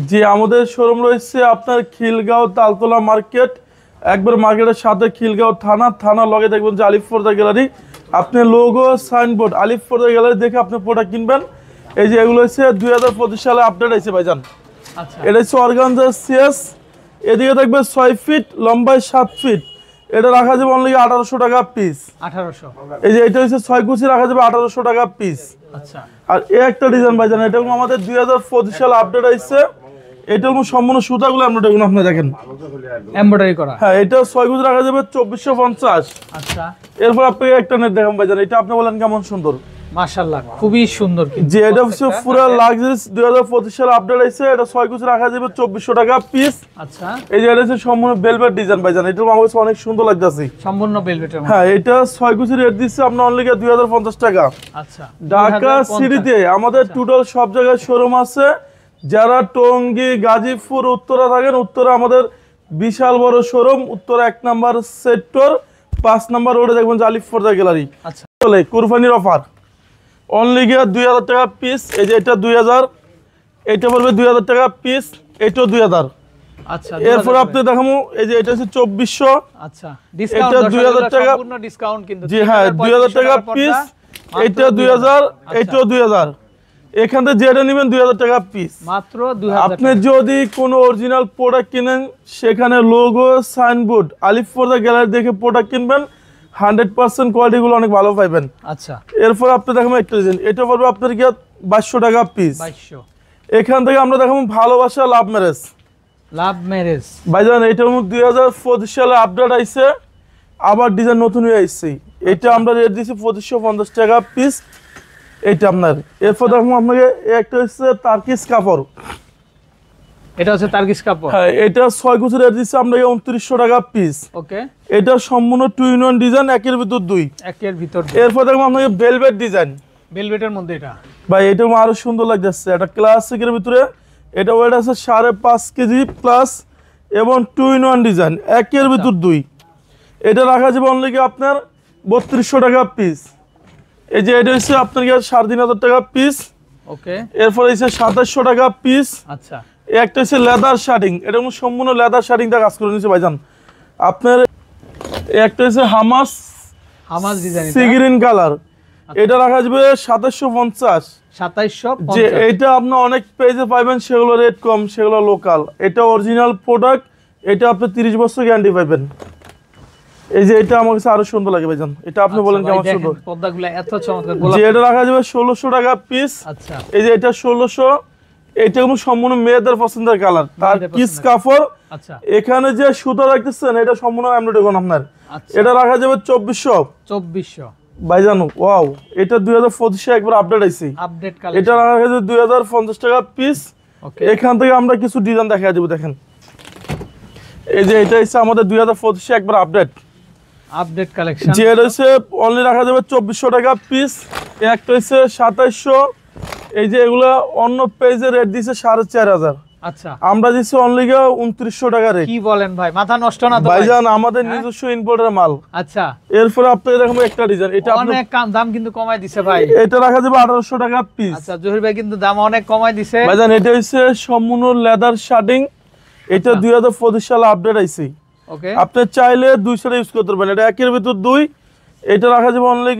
জি আমাদের শোরুম রয়েছে আপনার খিলগাঁও তালতলা মার্কেট, একবার মার্কেটের সাথে খিলগাঁও থানা লগে দেখবেন যে আলিফ ফোরদা গ্যালারি। আপনি লোগো সাইনবোর্ড আলিফ ফোরদা গ্যালারি দেখে আপনি প্রোডাক্ট কিনবেন। এই যে এগুলো হচ্ছে 2025 সালে আপডেট হয়েছে ভাইজান। আচ্ছা, এটা হচ্ছে অর্গানজার সিএস, এদিকে দেখবে 6 ফিট লম্বায় 7 ফিট। এটা রাখা যাবে অনলি 1800 টাকা পিস। 1800। এই যে এটা হচ্ছে 6 কুচি, রাখা যাবে 1800 টাকা পিস। আচ্ছা, আর এই একটা ডিজাইন ভাইজান, এটা আমাদের 2025 সালে আপডেট হয়েছে। এটা সম্পূর্ণ সুতাগুলো আপনি দেখেন এমব্রয়ডারি করা। হ্যাঁ, এটা 6 কুচি রাখা যাবে 2450। আচ্ছা, এরপর আপনাকে একটা নেট দেখাম ভাইজান, এটা আপনি বলেন কেমন সুন্দর। মাশাআল্লাহ, খুবই সুন্দর। যে এটা হচ্ছে পুরো লাক্সারিস 2025 সালে আপডেট হয়েছে। এটা 6 কুচি রাখা যাবে 2400 টাকা পিস। আচ্ছা, এই যে এটা হচ্ছে সম্পূর্ণ ভেলভেট ডিজাইন ভাইজান, এটা আমার কাছে অনেক সুন্দর লাগতেছে। সম্পূর্ণ ভেলভেটের মধ্যে। হ্যাঁ, এটা 6 কুচি রেট দিচ্ছে আপনার অনলি 2050 টাকা। আচ্ছা, ঢাকা সিটিতে আমাদের টোটাল সব জায়গায় শোরুম আছে। যারা টঙ্গী, গাজীপুর, উত্তরা থাকেন, উত্তরা আমাদের বিশাল বড় showroom, Uttara 1 number sector 5 number রোডে দেখবেন আলিফ ফোরদা গ্যালারি। আচ্ছা, চলে কুরবানির অফার অনলি 2000 টাকা পিস। এই যে এটা 2000, এটা পড়বে 2000 টাকা পিস, এটাও 2000। আচ্ছা, এরপর আপনি দেখাবো এই যে এটা হচ্ছে 2400। আচ্ছা, ডিসকাউন্ট এটা 2000 টাকা সম্পূর্ণ ডিসকাউন্ট কিন্তু। জি হ্যাঁ, 2000 টাকা পিস, এটা 2000, এটাও 2000। এখান থেকে যেটা নেবেন 2000 টাকা পিস মাত্র 2000। আপনি যদি কোনো অরিজিনাল প্রোডাক্ট কিনেন, সেখানে লোগো সাইনবোর্ড আলিফ ফোরদা গ্যালারি দেখে প্রোডাক্ট কিনবেন, 100% কোয়ালিটিগুলো অনেক ভালো পাইবেন। আচ্ছা, এরপর আপনি দেখাবো একটা ডিজাইন, এটা পড়বে আপনার কি 2200 টাকা পিস। 2200। এখান থেকে আমরা দেখাবো ভালোবাসা লাভ ম্যারেজ। লাভ ম্যারেজ ভাইজান এটা 2025 সালে আপডেট আইছে, আবার ডিজাইন নতুন হয়ে আসছে। এটা আমরা রেট দিচ্ছি 2550 টাকা পিস। এটা আপনার এরপর দেখুন আপনাকে একটা হচ্ছে তার্কিস কাপড়। এটা হচ্ছে তার্কিস কাপড়। হ্যাঁ, এটা 6 কুচি রেট দিচ্ছি আমরা 2900 টাকা পিস। ওকে, এটা সম্পূর্ণ 2-in-1 ডিজাইন, একের ভিতর দুই। একের ভিতর। এরপর দেখুন আপনাকে ভেলভেট ডিজাইন। ভেলভেটের মধ্যে এটা ভাই এটা আরো সুন্দর লাগতেছে, এটা ক্লাসিকের ভিতরে। এটা ওয়েট আছে 5.5 কেজি প্লাস এবং 2-in-1 ডিজাইন, একের ভিতর দুই। এটা রাখা যাবে অনলি আপনার 3200 টাকা পিস। এই যে এটা হচ্ছে আপনার 3500 টাকা পিস। ওকে, এরপর হচ্ছে 2700 টাকা পিস। আচ্ছা, একটা হচ্ছে লেদার শার্টিং, এটা সম্পূর্ণ লেদার শার্টিং দিয়ে কাজ করে নিচ্ছে ভাইজান। আপনার একটা হচ্ছে Hamas design, sea green colour. এটা রাখা যাবে 2750। 2750। যে এটা আপনি অনেক পেজে পাইবেন, সেগুলো রেট কম, সেগুলো লোকাল। এটা অরিজিনাল প্রোডাক্ট, এটা আপনি 30 বছর গ্যারান্টি পাইবেন। এই যে এটা আমার কাছে আরো সুন্দর লাগে ভাইজান, এটা আপনি বলেন কেমন সুন্দর। পর্দাগুলো এত চমৎকার। যে এটা রাখা যাবে 1600 টাকা পিস। আচ্ছা, এই যে এটা 1600। এটা কোনো সম্পূর্ণ মেয়েদের পছন্দের কালার, তার কিস কাপড়। আচ্ছা, এখানে যে সুতা রাখতেছেন এটা সম্পূর্ণ এমব্রয়ডারি করা আপনার। আচ্ছা, এটা রাখা যাবে 2400 ভাইজান। ওয়াও, এটা 2025 একবার আপডেট আইছে, আপডেট কালেকশন। এটা রাখা যাবে 2050 টাকা পিস। ওকে, এখান থেকে আমরা কিছু ডিজাইন দেখা দেব, দেখেন। এই যে এটা হচ্ছে আমাদের 2025 একবার আপডেট কালেকশন। যে এটা হচ্ছে অনলি রাখা যাবে 2400 টাকা পিস। একটা হচ্ছে 2700। এই যে এগুলা অন্য পেজে রেট দিছে 4500। আচ্ছা, আমরা দিচ্ছি অনলি 2900 টাকা রেট। কি বলেন ভাই, মাথা নষ্ট না তো ভাইজান? আমাদের নিজস্ব ইম্পোর্টের মাল। আচ্ছা, এরপরে আপনাকে দেখাবো একটা ডিজাইন, এটা অনেক দাম কিন্তু কমায় দিছে ভাই। এটা রাখা যাবে 1800 টাকা পিস। আচ্ছা, জহির ভাই কিন্তু দাম অনেক কমায় দিছে ভাইজান। এটা হচ্ছে সম্পূর্ণ লেদার শার্টিং, এটা 2025 সালে আপডেট আইছে। ওকে, আপনি চাইলে 200 ইউজ করতে পারবেন, এটা একের ভিতর দুই। এটা রাখা যাবে অনলি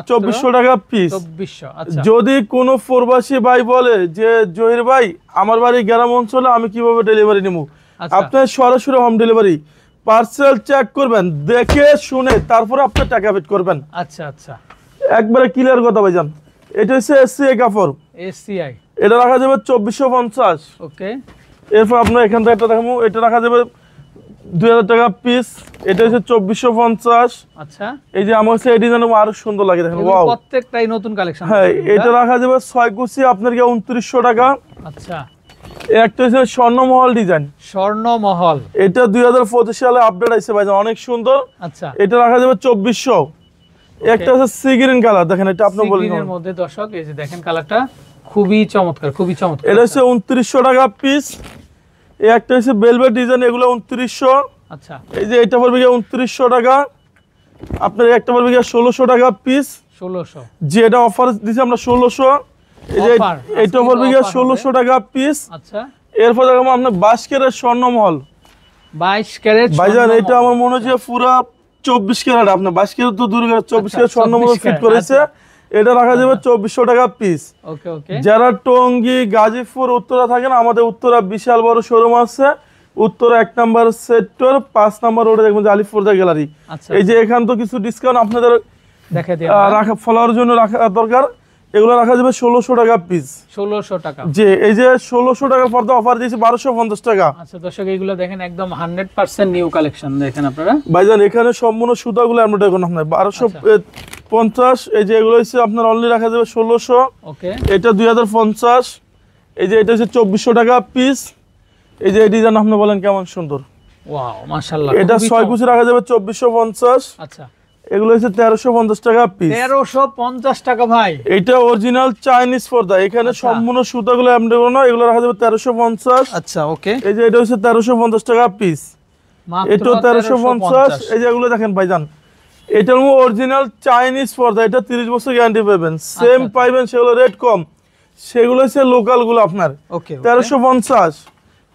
2400 টাকা পিস। 2400। আচ্ছা, যদি কোনো প্রবাসী ভাই বলে যে জহির ভাই আমার বাড়ি গ্রাম অঞ্চলে, আমি কিভাবে ডেলিভারি নেব? আপনি সরাসরি হোম ডেলিভারি, পার্সেল চেক করবেন, দেখে শুনে তারপরে আপনি টাকা পেড করবেন। আচ্ছা, আচ্ছা, একবারে ক্লিয়ার কথা ভাইজান। এটা হচ্ছে এসসিআই কাপড়, এসসিআই। এটা রাখা যাবে 2450। ওকে, এরপর আপনার এখান থেকে একটা দেখাবো, এটা রাখা যাবে 2000 টাকা পিস। এটা হচ্ছে 2450। আচ্ছা, এই যে আমার কাছে এই ডিজাইন আরো সুন্দর লাগে, দেখেন। ওয়াও, প্রত্যেকটাই নতুন কালেকশন। হ্যাঁ, এটা রাখা যাবে 6 কুচি আপনার 2900 টাকা। আচ্ছা, একটা হচ্ছে স্বর্ণমহল ডিজাইন, স্বর্ণমহল। এটা 2025 সালে আপডেট আইছে ভাইজান, অনেক সুন্দর। আচ্ছা, এটা রাখা যাবে 2400। একটা হচ্ছে সি গ্রিন কালার, দেখেন। এটা আপনি বলেন গ্রিনের মধ্যে দর্শক, এই যে দেখেন কালারটা খুবই চমৎকার, খুবই চমৎকার। এটা হচ্ছে 2900 টাকা পিস। এই একটা হচ্ছে ভেলভেট ডিজাইন, এগুলো 2900। আচ্ছা, এই যে এটা পড়বে 2900 টাকা। আপনার একটা পড়বে 1600 টাকা পিস। 1600। যে এটা অফার দিছি আমরা 1600। এই যে এটা পড়বে 1600 টাকা পিস। আচ্ছা, এরপর দেখো আপনার 22 ক্যারেট স্বর্ণমহল। 22 ক্যারেট ভাইজান এটা আমার মনে হচ্ছে পুরা 24 ক্যারেট, আপনার 22 ক্যারেট তো দূর করে 24 ক্যারেট স্বর্ণমহল ফিট করেছে। এটা রাখা যাবে 2400 টাকা পিস। ওকে ওকে। যারা টঙ্গী, গাজীপুর, উত্তরা থাকেন, আমাদের উত্তরা বিশাল বড় শোরুম আছে, উত্তরা 1 নম্বর সেক্টর 5 নম্বর রোডে দেখবেন যে আলিফুরদা গ্যালারি। এই যে এখান তো কিছু ডিসকাউন্ট আপনাদের দেখে দিই রাখা ফলোয়ার জন্য রাখা দরকার। এগুলো রাখা যাবে 1600 টাকা পিস। 1600 টাকা। জি, এই যে 1600 টাকার পর্দা অফার দিয়েছি 1250 টাকা। আচ্ছা দর্শক, এইগুলো দেখেন একদম 100% নিউ কালেকশন দেখেন আপনারা। ভাইজান এখানে সম্পূর্ণ সুতাগুলো আমরা এখন আপনার 1250। এই যে এগুলো হচ্ছে আপনার অনলি রাখা যাবে 1600। ওকে। এটা 2050। এই যে এটা হচ্ছে 2400 টাকা পিস। এই যে এই ডিজাইন আপনি বলেন কেমন সুন্দর। ওয়াও মাশাআল্লাহ। এটা 6 কুচি রাখা যাবে 2450। আচ্ছা, এগুলো হচ্ছে 1350 টাকা পিস। 1350 টাকা ভাই। এটা অরিজিনাল চাইনিজ পর্দা, এখানে সম্পূর্ণ সুতাগুলো আমরা না, এগুলো রাখা যাবে 1350। আচ্ছা ওকে। এই যে এটা হচ্ছে 1350 টাকা পিস। এটা 1350। এই যে এগুলো দেখেন ভাইজান, এটার অরিজিনাল চাইনিজ পর্দা, এটা 30 বছর গ্যারান্টি পাবেন। সেম পাইবেন, সেগুলো রেট কম, সেগুলো হচ্ছে লোকাল গুলো আপনার। ওকে। 1350।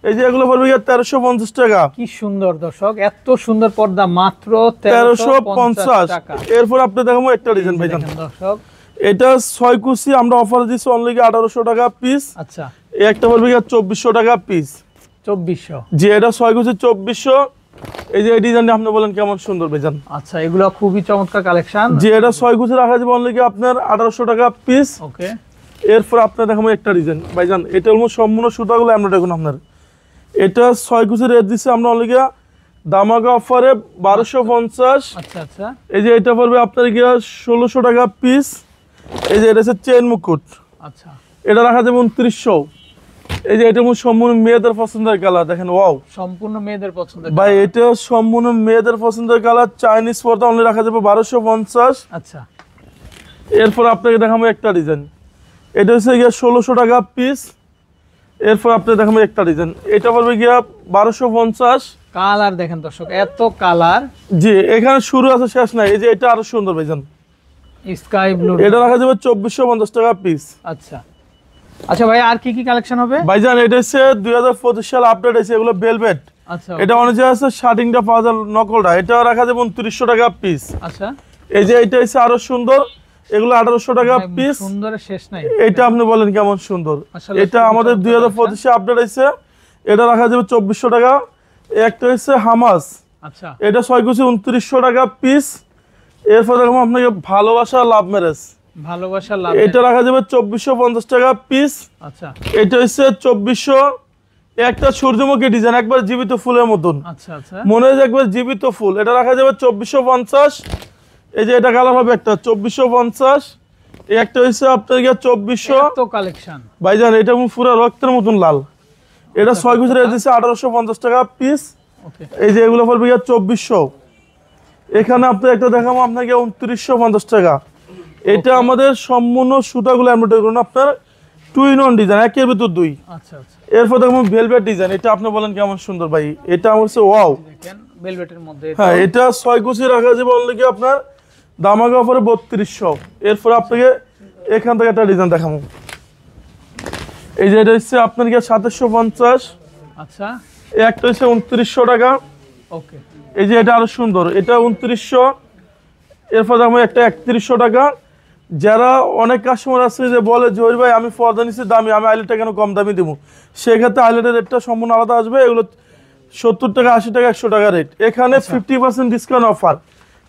এই যে এগুলো পড়বে 1350 টাকা। কি সুন্দর দর্শক, এত সুন্দর পর্দা মাত্র 1350 টাকা। এরপর আপনি দেখাবো একটা ডিজাইন ভাইজান দর্শক, এটা 6 কুচি আমরা অফার দিচ্ছি অনলি 1800 টাকা পিস। আচ্ছা, এই একটা পড়বে 2400 টাকা পিস। 2400। জি, এটা 6 কুচি 2400। এই যে এই ডিজাইনটা আপনি বলেন কেমন সুন্দর ভাইজান। আচ্ছা, এগুলো খুবই চমৎকার কালেকশন। জি, এটা 6 কুচি রাখা যাবে অনলি আপনার 1800 টাকা পিস। ওকে। এরপর আপনার দেখাবো একটা ডিজাইন ভাইজান, এটা হলো সম্পূর্ণ সুতাগুলো আমরা দেখুন আপনার। এটা 6 কুচি রেট দিচ্ছি আমরা অনলি দামাকা অফারে 1250। আচ্ছা আচ্ছা। এই যে এটা পড়বে আপনার 1600 টাকা পিস। এই যে এটা হচ্ছে চেন মুকুট। আচ্ছা, এটা রাখা যাবে 2900। এই যে এটা সম্পূর্ণ মেয়েদের পছন্দের কালার, দেখেন ওয়াও, সম্পূর্ণ মেয়েদের পছন্দের ভাই এটা সম্পূর্ণ মেয়েদের পছন্দের কালার। চাইনিজ পর্দা অনলি রাখা যাবে 1250। আচ্ছা, এরপর আপনাকে দেখাবো একটা ডিজাইন, এটা হচ্ছে 1600 টাকা পিস। এরপর আপনাকে দেখাবো একটা ডিজাইন, এটা পড়বে 1250। কালার দেখেন দর্শক, এত কালার। জি, এখানে শুরু আছে শেষ নাই। এই যে এটা আরো সুন্দর ভাইজান, স্কাই ব্লু। এটা রাখা যাবে 2450 টাকা পিস। আচ্ছা আচ্ছা ভাই, আর কি কি কালেকশন হবে ভাইজান? এটা হচ্ছে 2025 সাল আপডেট আছে, এগুলো ভেলভেট। আচ্ছা, এটা অনুযায়ী আছে শার্টিংটা পাওয়া যায় নকলটা, এটা রাখা যাবে 2900 টাকা পিস। আচ্ছা, এই যে এটা হচ্ছে আরো সুন্দর, এগুলো 1800 টাকা পিস। সুন্দরের শেষ নাই। এটা আপনি বলেন কেমন সুন্দর। আসলে এটা আমাদের 2025 আপডেট আছে, এটা রাখা যাবে 2400 টাকা। একটা হচ্ছে হামাস, আচ্ছা, এটা 6 কুচি 2900 টাকা পিস। এরপর দেখো আপনাকে ভালোবাসা লাভ ম্যারেজ, ভালোবাসা লাভ, এটা রাখা যাবে 2450 টাকা পিস। আচ্ছা, এটা হচ্ছে 2400। একটা সূর্যমুখী ডিজাইন, একবার জীবিত ফুলের মতন, আচ্ছা আচ্ছা, মনে হয় যে একবার জীবিত ফুল। এটা রাখা যাবে 2450। এই যে এটা কালার হবে একটা 2450। এই একটা হচ্ছে আপনার 2400। এত কালেকশন ভাইজান এটা পুরো রক্তের মতন লাল, এটা 6 কুচি রেট দিচ্ছে 1850 টাকা পিস। ওকে। এই যে এগুলো পড়বে 2400। এখানে আপনি একটা দেখাবো আপনাকে 2950 টাকা। এটা আমাদের সম্পূর্ণ সুতাগুলো এমব্রয়ডারি করুন আপনার 2 in 1 ডিজাইন, একের ভিতর দুই। আচ্ছা আচ্ছা, এরপর দেখুন ভেলভেট ডিজাইন, এটা আপনি বলেন কেমন সুন্দর ভাই। এটা হচ্ছে ওয়াও, দেখেন ভেলভেটের মধ্যে। হ্যাঁ এটা 6 কুচি রাখা যাবে অনলি আপনার দামাকা অফারে 3200। এরপর আপনাকে এখান থেকে একটা ডিজাইন দেখাবো, এই যে এটা হচ্ছে আপনার 2750। আচ্ছা, এই একটা হচ্ছে 2900 টাকা। ওকে। এই যে এটা আরো সুন্দর, এটা 2900। এরপর দেখো একটা 3100 টাকা। যারা অনেক কাস্টমার আছে যে বলে জহির ভাই আমি পর্দা নিচ্ছি দামি, আমি আইলেটটা কেন কম দামি দেবো, সেক্ষেত্রে আইলেটের রেটটা সম্পূর্ণ আলাদা আসবে। এগুলো 70 টাকা, 80 টাকা, 100 টাকা রেট। এখানে 50% ডিসকাউন্ট অফার,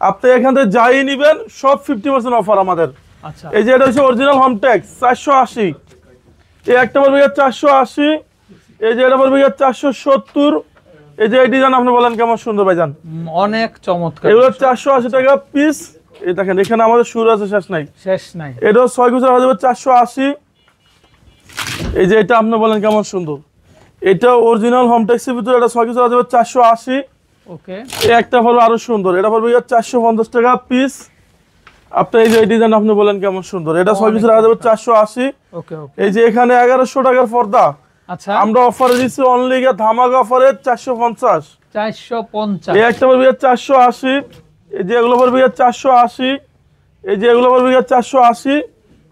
আপনি এখান থেকে যাই নিবেন সব 50% অফার আমাদের। আচ্ছা, এই যে এটা হচ্ছে অরিজিনাল হোম ট্যাক্স 480। এই একটা পড়বে 480। এই যে এটা পড়বে 470। এই যে এই ডিজাইন আপনি বলেন কেমন সুন্দর ভাইজান, অনেক চমৎকার। এগুলো 480 টাকা পিস। এই দেখেন এখানে আমাদের শুরু আছে শেষ নাই, শেষ নাই। এটা 6 কুচি রাখা যাবে 480। এই যে এটা আপনি বলেন কেমন সুন্দর, এটা অরিজিনাল হোম ট্যাক্সের ভিতরে, এটা 6 কুচি রাখা যাবে 480। ওকে। এই একটা পড়বে আরো সুন্দর, এটা পড়বে 450 টাকা পিস। আপনি এই যে এই ডিজাইন আপনি বলেন কেমন সুন্দর, এটা 6 কুচি রাখা যাবে 480। ওকে ওকে। এই যে এখানে 1100 টাকার পর্দা, আচ্ছা, আমরা অফারে দিচ্ছি অনলি ধামাকা অফারে 450। 450। এই একটা পড়বে 480। এই যে এগুলো পড়বে 480। এই যে এগুলো পড়বে 480।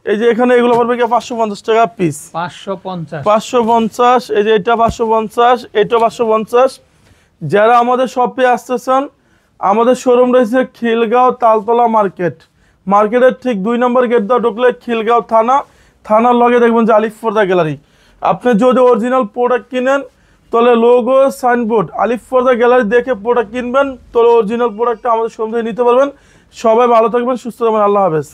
এই যে এখানে এগুলো পড়বে কি 550 টাকা পিস। 550 550, এই যে এটা 550, এটা 550। যারা আমাদের শপে আসতেছেন, আমাদের শোরুম রয়েছে খিলগাঁও তালতলা মার্কেটের ঠিক 2 নম্বর গেট দিয়ে ঢুকলে খিলগাঁও থানার লগে দেখবেন যে আলিফ পর্দা গ্যালারি। আপনি যদি অরিজিনাল প্রোডাক্ট কিনেন তাহলে লোগো সাইনবোর্ড আলিফ পর্দা গ্যালারি দেখে প্রোডাক্ট কিনবেন, তাহলে অরিজিনাল প্রোডাক্টটা আমাদের শোরুম থেকে নিতে পারবেন। সবাই ভালো থাকবেন, সুস্থ থাকবেন, আল্লাহ হাফেজ।